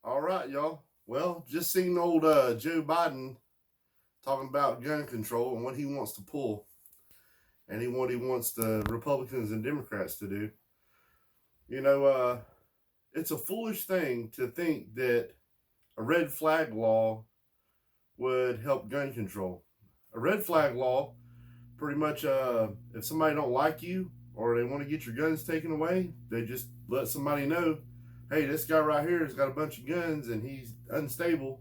All right, y'all. Well, just seen old Joe Biden talking about gun control and what he wants to pull, and what he wants the Republicans and Democrats to do. You know, it's a foolish thing to think that a red flag law would help gun control. A red flag law, pretty much, if somebody don't like you or they want to get your guns taken away, they just let somebody know, hey, this guy right here has got a bunch of guns and he's unstable,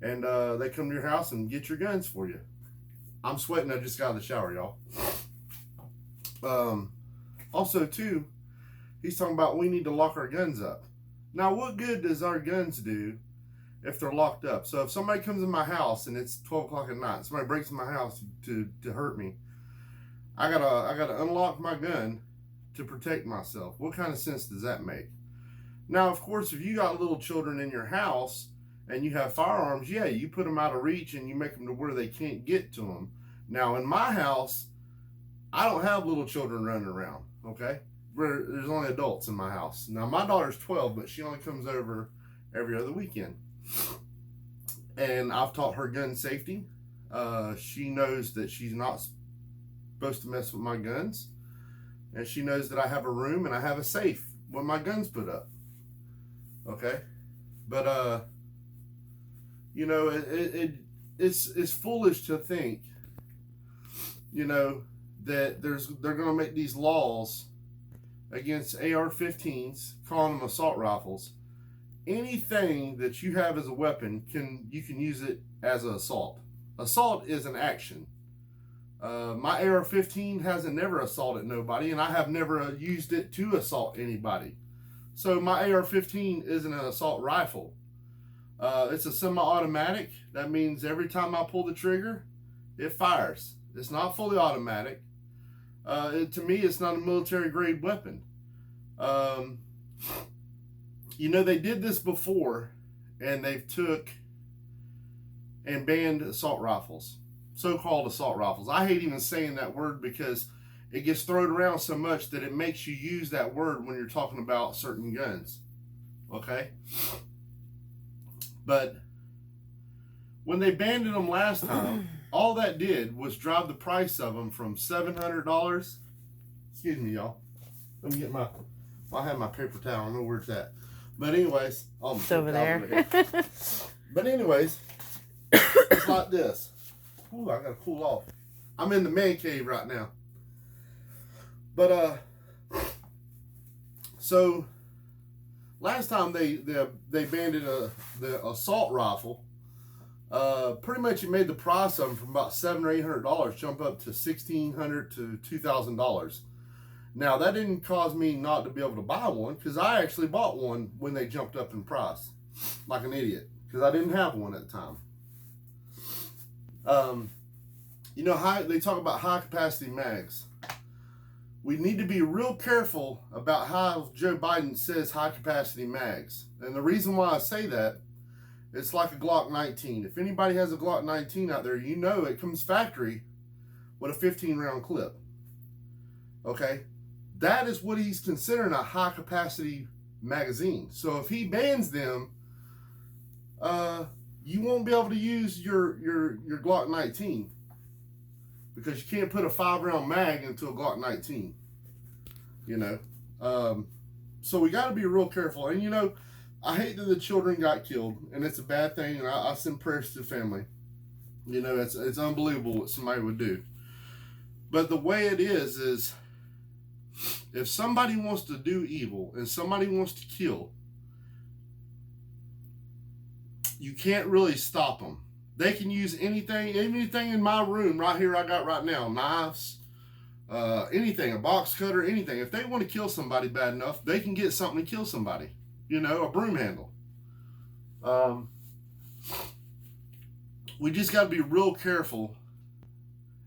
and they come to your house and get your guns for you. I'm sweating. I just got out of the shower, y'all. Um, Also, too, he's talking about we need to lock our guns up. Now, what good does our guns do if they're locked up? So if somebody comes in my house and it's 12 o'clock at night, somebody breaks in my house to hurt me, I gotta unlock my gun to protect myself. What kind of sense does that make? Now, of course, if you got little children in your house and you have firearms, yeah, you put them out of reach and you make them to where they can't get to them. Now, in my house, I don't have little children running around, okay? There's only adults in my house. Now, my daughter's 12, but she only comes over every other weekend. And I've taught her gun safety. She knows that she's not supposed to mess with my guns. And she knows that I have a room and I have a safe with my guns put up. Okay? But, it's foolish to think, that they're going to make these laws against AR-15s, calling them assault rifles. Anything that you have as a weapon you can use it as an assault. Assault is an action. My AR-15 hasn't never assaulted nobody, and I have never used it to assault anybody. So my AR-15 isn't an assault rifle. It's a semi-automatic. That means every time I pull the trigger, it fires. It's not fully automatic. To me, it's not a military-grade weapon. They did this before, and they've took and banned assault rifles, so-called assault rifles. I hate even saying that word because it gets thrown around so much that it makes you use that word when you're talking about certain guns. Okay? But when they banned them last time, all that did was drive the price of them from $700. Excuse me, y'all. Let me get I have my paper towel. I don't know where it's at. But anyways, it's over there. But anyways, it's like this. Ooh, I gotta cool off. I'm in the man cave right now. But so last time they banned the assault rifle. Pretty much it made the price of them from about $700 or $800 jump up to $1,600 to $2,000. Now that didn't cause me not to be able to buy one, because I actually bought one when they jumped up in price, like an idiot, because I didn't have one at the time. They talk about high capacity mags. We need to be real careful about how Joe Biden says high capacity mags, and the reason why I say that, it's like a Glock 19. If anybody has a Glock 19 out there, it comes factory with a 15 round clip. Okay? That is what he's considering a high capacity magazine. So if he bans them, you won't be able to use your Glock 19, because you can't put a 5 round mag into a Glock 19. So we got to be real careful. And I hate that the children got killed, and it's a bad thing, and I send prayers to the family. It's unbelievable what somebody would do. But the way it is if somebody wants to do evil and somebody wants to kill, you can't really stop them. They can use anything in my room right here I got right now, knives, anything, a box cutter, anything. If they want to kill somebody bad enough, they can get something to kill somebody. A broom handle. We just got to be real careful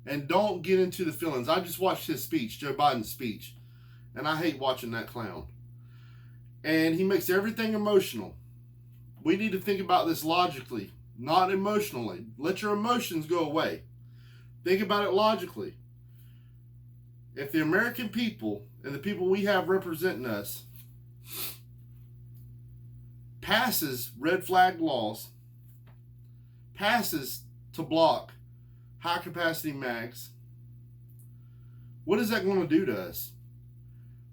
and don't get into the feelings. I just watched his speech, Joe Biden's speech, and I hate watching that clown. And he makes everything emotional. We need to think about this logically, not emotionally. Let your emotions go away. Think about it logically. If the American people and the people we have representing us passes red flag laws, passes to block high capacity mags, what is that going to do to us?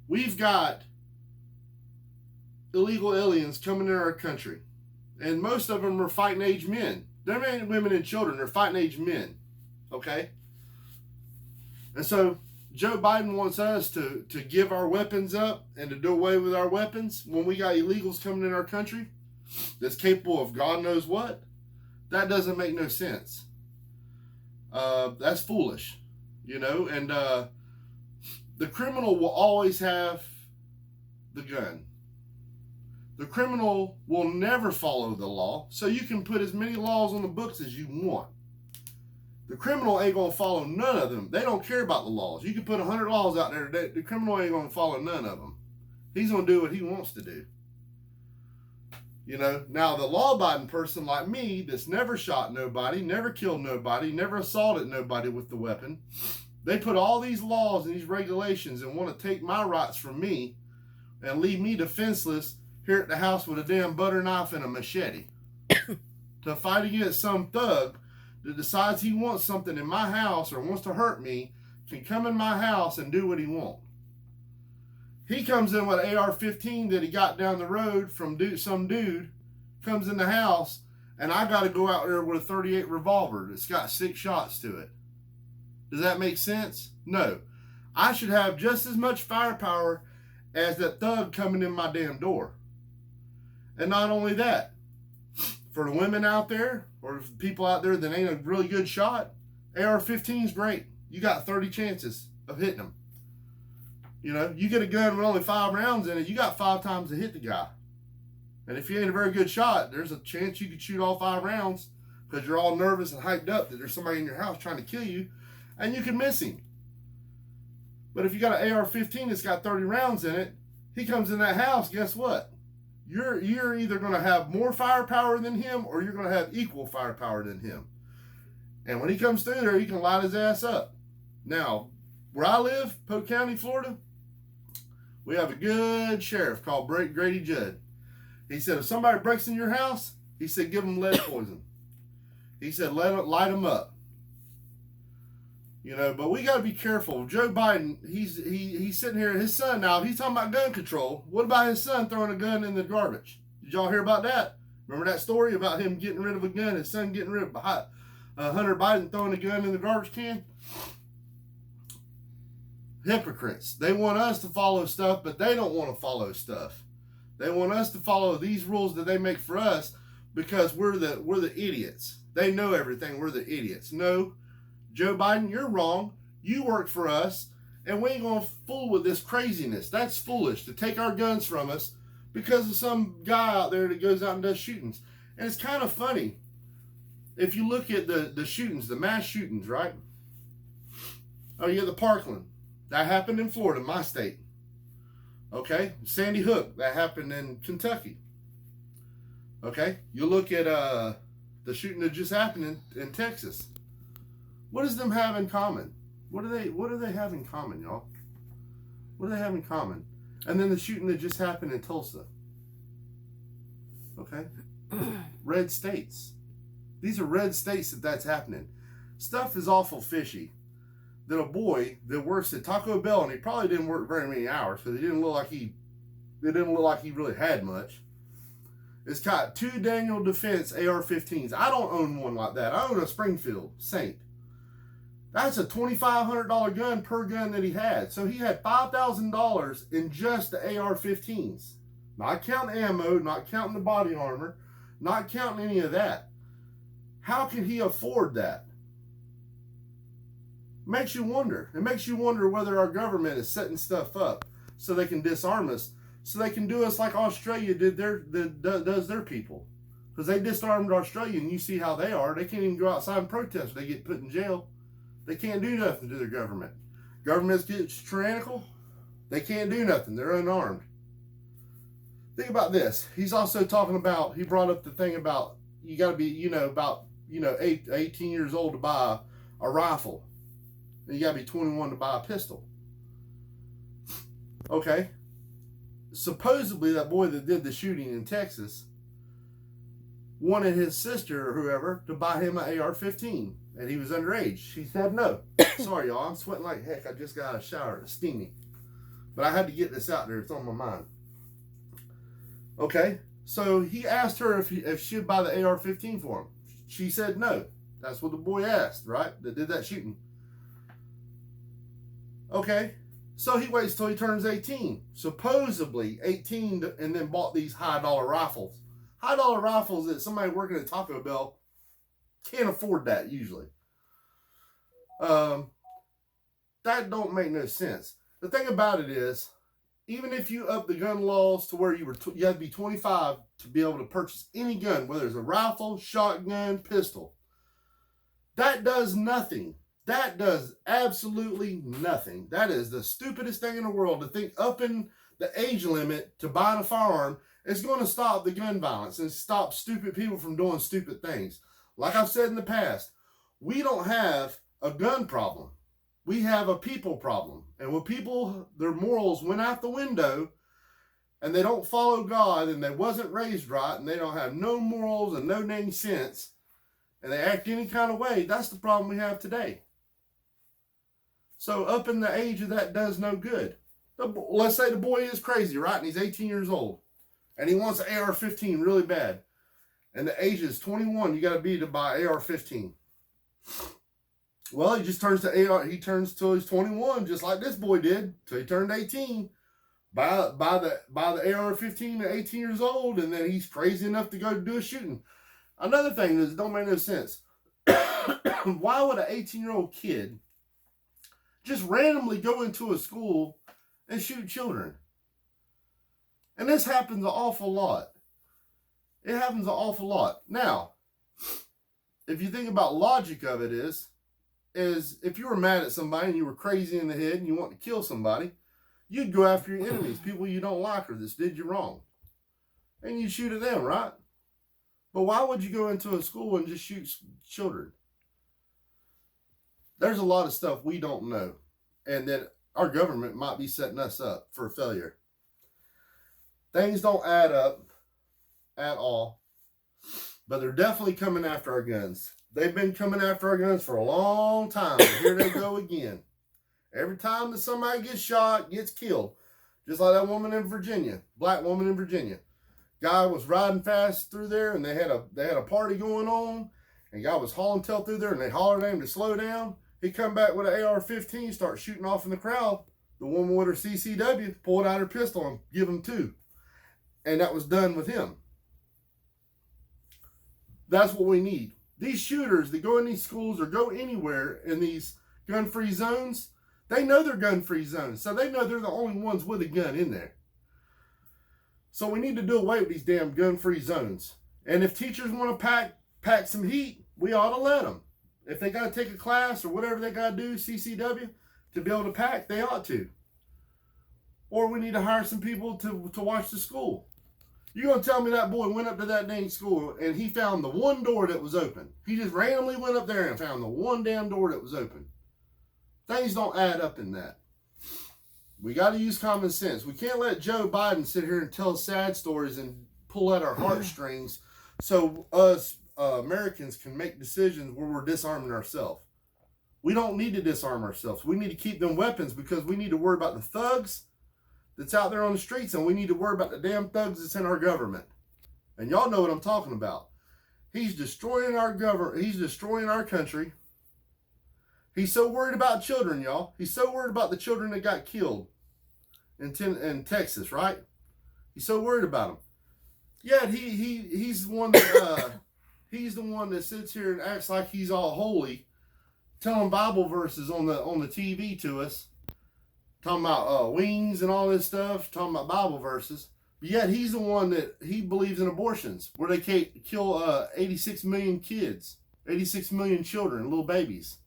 We've got illegal aliens coming in our country, and most of them are fighting age men. They're men, women, and children. They're fighting age men. Okay? And so Joe Biden wants us to give our weapons up and to do away with our weapons when we got illegals coming in our country that's capable of God knows what. That doesn't make no sense. That's foolish, you know. And the criminal will always have the gun. The criminal will never follow the law, so you can put as many laws on the books as you want. The criminal ain't going to follow none of them. They don't care about the laws. You can put 100 laws out there today. The criminal ain't going to follow none of them. He's going to do what he wants to do. You know, now the law-abiding person like me that's never shot nobody, never killed nobody, never assaulted nobody with the weapon, they put all these laws and these regulations and want to take my rights from me and leave me defenseless here at the house with a damn butter knife and a machete to fight against some thug that decides he wants something in my house or wants to hurt me, can come in my house and do what he wants. He comes in with an AR-15 that he got down the road from some dude, comes in the house, and I got to go out there with a .38 revolver that's got 6 shots to it. Does that make sense? No. I should have just as much firepower as that thug coming in my damn door. And not only that, for the women out there, or people out there that ain't a really good shot, AR-15 is great. You got 30 chances of hitting them. You know, you get a gun with only 5 rounds in it, you got 5 times to hit the guy. And if you ain't a very good shot, there's a chance you could shoot all 5 rounds because you're all nervous and hyped up that there's somebody in your house trying to kill you, and you can miss him. But if you got an AR-15 that's got 30 rounds in it, he comes in that house, guess what? You're either going to have more firepower than him or you're going to have equal firepower than him. And when he comes through there, you can light his ass up. Now, where I live, Polk County, Florida, we have a good sheriff called Grady Judd. He said, if somebody breaks in your house, he said, give them lead poison. He said, light them up. You know, but we got to be careful. Joe Biden, he's sitting here, his son now, he's talking about gun control. What about his son throwing a gun in the garbage? Did y'all hear about that? Remember that story about him getting rid of a gun, his son getting rid of Hunter Biden throwing a gun in the garbage can? Hypocrites. They want us to follow stuff, but they don't want to follow stuff. They want us to follow these rules that they make for us because we're the idiots. They know everything. We're the idiots. No, Joe Biden, you're wrong. You work for us, and we ain't going to fool with this craziness. That's foolish to take our guns from us because of some guy out there that goes out and does shootings. And it's kind of funny. If you look at the shootings, the mass shootings, right? Oh, yeah, the Parkland. That happened in Florida, my state. Okay? Sandy Hook. That happened in Kentucky. Okay? You look at the shooting that just happened in Texas. What does them have in common? What do they have in common, y'all? What do they have in common? And then the shooting that just happened in Tulsa. Okay? Red states. These are red states that's happening. Stuff is awful fishy. That a boy that works at Taco Bell, and he probably didn't work very many hours because it didn't look like he really had much. It's got 2 Daniel Defense AR-15s. I don't own one like that. I own a Springfield Saint. That's a $2,500 gun per gun that he had. So he had $5,000 in just the AR-15s. Not counting ammo, not counting the body armor, not counting any of that. How can he afford that? Makes you wonder. It makes you wonder whether our government is setting stuff up so they can disarm us, so they can do us like Australia does their people. Because they disarmed Australia, and you see how they are. They can't even go outside and protest. They get put in jail. They can't do nothing to their government. Governments get tyrannical. They can't do nothing. They're unarmed. Think about this. He's also talking about, he brought up the thing about you got to be, 18 years old to buy a rifle. And you got to be 21 to buy a pistol. Okay. Supposedly that boy that did the shooting in Texas wanted his sister or whoever to buy him an AR-15, and he was underage. She said no. Sorry, y'all. I'm sweating like heck. I just got out of the shower. It's steamy. But I had to get this out there. It's on my mind. Okay. So he asked her if she'd buy the AR-15 for him. She said no. That's what the boy asked, right? That did that shooting. Okay. So he waits till he turns 18. Supposedly 18, and then bought these high-dollar rifles. High-dollar rifles that somebody working at Taco Bell can't afford that usually. That don't make no sense. The thing about it is, even if you up the gun laws to where you had to be 25 to be able to purchase any gun, whether it's a rifle, shotgun, pistol, that does nothing. That does absolutely nothing. That is the stupidest thing in the world, to think upping the age limit to buying a firearm is going to stop the gun violence and stop stupid people from doing stupid things. Like I've said in the past, we don't have a gun problem. We have a people problem. And when people, their morals went out the window and they don't follow God and they wasn't raised right and they don't have no morals and no dang sense and they act any kind of way, that's the problem we have today. So upping the age of that does no good. Let's say the boy is crazy, right? And he's 18 years old. And he wants an AR-15 really bad. And the age is 21. You got to be to buy AR-15. Well, he just turns to AR. He turns till he's 21, just like this boy did, till he turned 18. Buy the AR-15 at 18 years old, and then he's crazy enough to go do a shooting. Another thing that don't make no sense. Why would an 18-year-old kid just randomly go into a school and shoot children? And this happens an awful lot. It happens an awful lot. Now, if you think about logic of it is if you were mad at somebody and you were crazy in the head and you want to kill somebody, you'd go after your enemies, people you don't like or that did you wrong. And you'd shoot at them, right? But why would you go into a school and just shoot children? There's a lot of stuff we don't know, and that our government might be setting us up for failure. Things don't add up at all, but they're definitely coming after our guns. They've been coming after our guns for a long time. Here they go again. Every time that somebody gets shot, gets killed, just like that woman in Virginia, black woman in Virginia. Guy was riding fast through there, and they had a party going on, and guy was hauling tail through there, and they hollered at him to slow down. He come back with an AR-15, start shooting off in the crowd. The woman with her CCW pulled out her pistol and give him two. And that was done with him. That's what we need. These shooters that go in these schools or go anywhere in these gun-free zones, they know they're gun-free zones. So they know they're the only ones with a gun in there. So we need to do away with these damn gun-free zones. And if teachers want to pack some heat, we ought to let them. If they got to take a class or whatever they got to do, CCW, to be able to pack, they ought to. Or we need to hire some people to watch the school. You're going to tell me that boy went up to that dang school and he found the one door that was open. He just randomly went up there and found the one damn door that was open. Things don't add up in that. We got to use common sense. We can't let Joe Biden sit here and tell sad stories and pull at our heartstrings so us Americans can make decisions where we're disarming ourselves. We don't need to disarm ourselves. We need to keep them weapons because we need to worry about the thugs that's out there on the streets, and we need to worry about the damn thugs that's in our government. And y'all know what I'm talking about. He's destroying our government. He's destroying our country. He's so worried about children, y'all. He's so worried about the children that got killed in Texas, right? He's so worried about them. Yeah, he's the one that he's the one that sits here and acts like he's all holy, telling Bible verses on the TV to us. Talking about wings and all this stuff, talking about Bible verses. But yet he's the one that he believes in abortions, where they kill 86 million kids, 86 million children, little babies.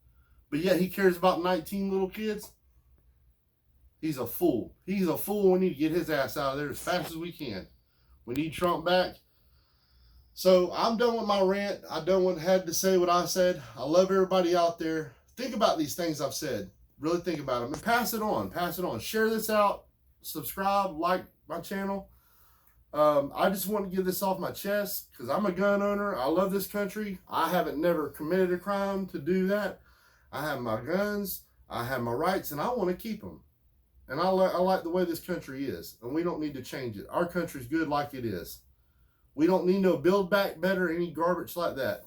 But yet he cares about 19 little kids. He's a fool. He's a fool. We need to get his ass out of there as fast as we can. We need Trump back. So I'm done with my rant. Had to say what I said. I love everybody out there. Think about these things I've said. Really think about them and pass it on. Pass it on. Share this out. Subscribe. Like my channel. I just want to get this off my chest because I'm a gun owner. I love this country. I haven't never committed a crime to do that. I have my guns. I have my rights, and I want to keep them. And I like the way this country is, and we don't need to change it. Our country's good like it is. We don't need no build back better, any garbage like that.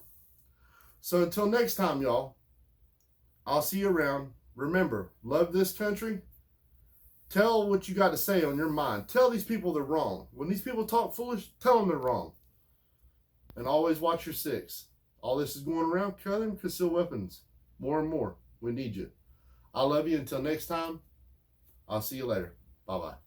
So until next time, y'all, I'll see you around. Remember, love this country. Tell what you got to say on your mind. Tell these people they're wrong. When these people talk foolish, tell them they're wrong. And always watch your six. All this is going around, cutting concealed weapons. More and more. We need you. I love you. Until next time, I'll see you later. Bye-bye.